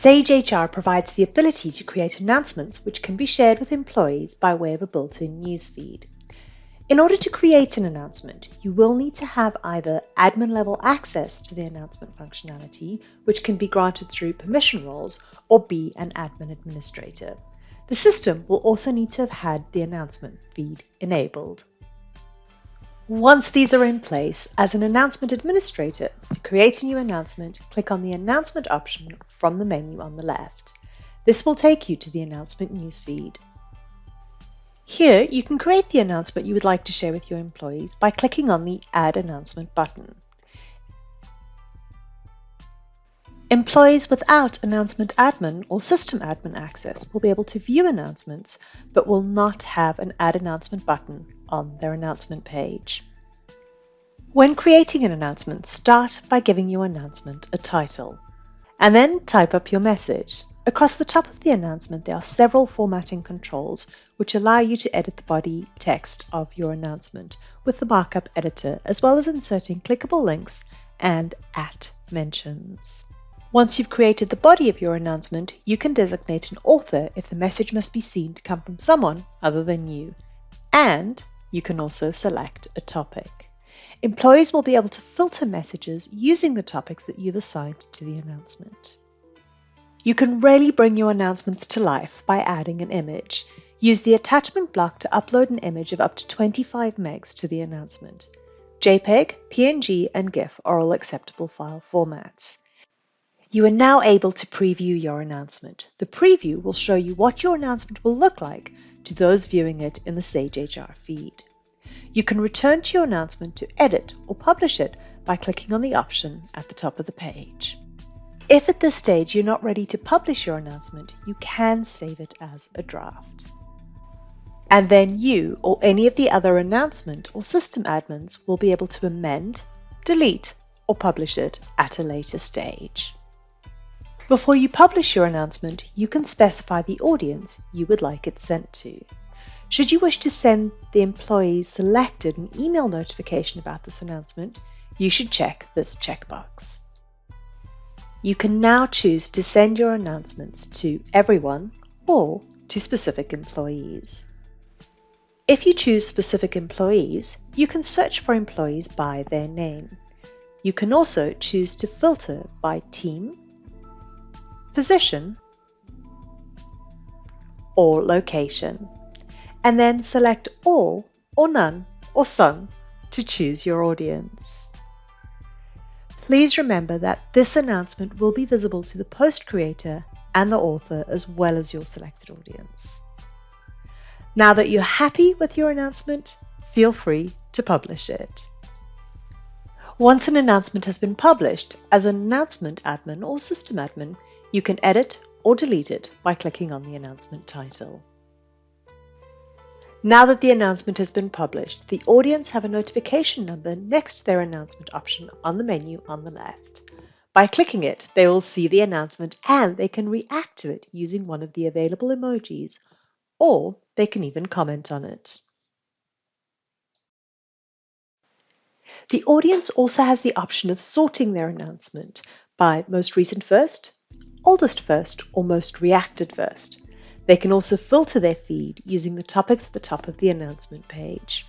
Sage HR provides the ability to create announcements which can be shared with employees by way of a built-in newsfeed. In order to create an announcement, you will need to have either admin-level access to the announcement functionality, which can be granted through permission roles, or be an admin administrator. The system will also need to have had the announcement feed enabled. Once these are in place, as an announcement administrator, to create a new announcement, click on the announcement option from the menu on the left. This will take you to the announcement newsfeed. Here, you can create the announcement you would like to share with your employees by clicking on the Add Announcement button. Employees without Announcement Admin or System Admin access will be able to view announcements, but will not have an Add Announcement button on their announcement page. When creating an announcement, start by giving your announcement a title, and then type up your message. Across the top of the announcement, there are several formatting controls which allow you to edit the body text of your announcement with the markup editor, as well as inserting clickable links and @mentions. Once you've created the body of your announcement, you can designate an author if the message must be seen to come from someone other than you, and you can also select a topic. Employees will be able to filter messages using the topics that you've assigned to the announcement. You can really bring your announcements to life by adding an image. Use the attachment block to upload an image of up to 25 megs to the announcement. JPEG, PNG, and GIF are all acceptable file formats. You are now able to preview your announcement. The preview will show you what your announcement will look like to those viewing it in the Sage HR feed. You can return to your announcement to edit or publish it by clicking on the option at the top of the page. If at this stage you're not ready to publish your announcement, you can save it as a draft. And then you or any of the other announcement or system admins will be able to amend, delete, or publish it at a later stage. Before you publish your announcement, you can specify the audience you would like it sent to. Should you wish to send the employees selected an email notification about this announcement, you should check this checkbox. You can now choose to send your announcements to everyone or to specific employees. If you choose specific employees, you can search for employees by their name. You can also choose to filter by team, position, or location, and then select all or none or some to choose your audience. Please remember that this announcement will be visible to the post creator and the author as well as your selected audience. Now that you're happy with your announcement, feel free to publish it. Once an announcement has been published, as an announcement admin or system admin, you can edit or delete it by clicking on the announcement title. Now that the announcement has been published, the audience have a notification number next to their announcement option on the menu on the left. By clicking it, they will see the announcement and they can react to it using one of the available emojis, or they can even comment on it. The audience also has the option of sorting their announcement by most recent first, oldest first, or most reacted first. They can also filter their feed using the topics at the top of the announcement page.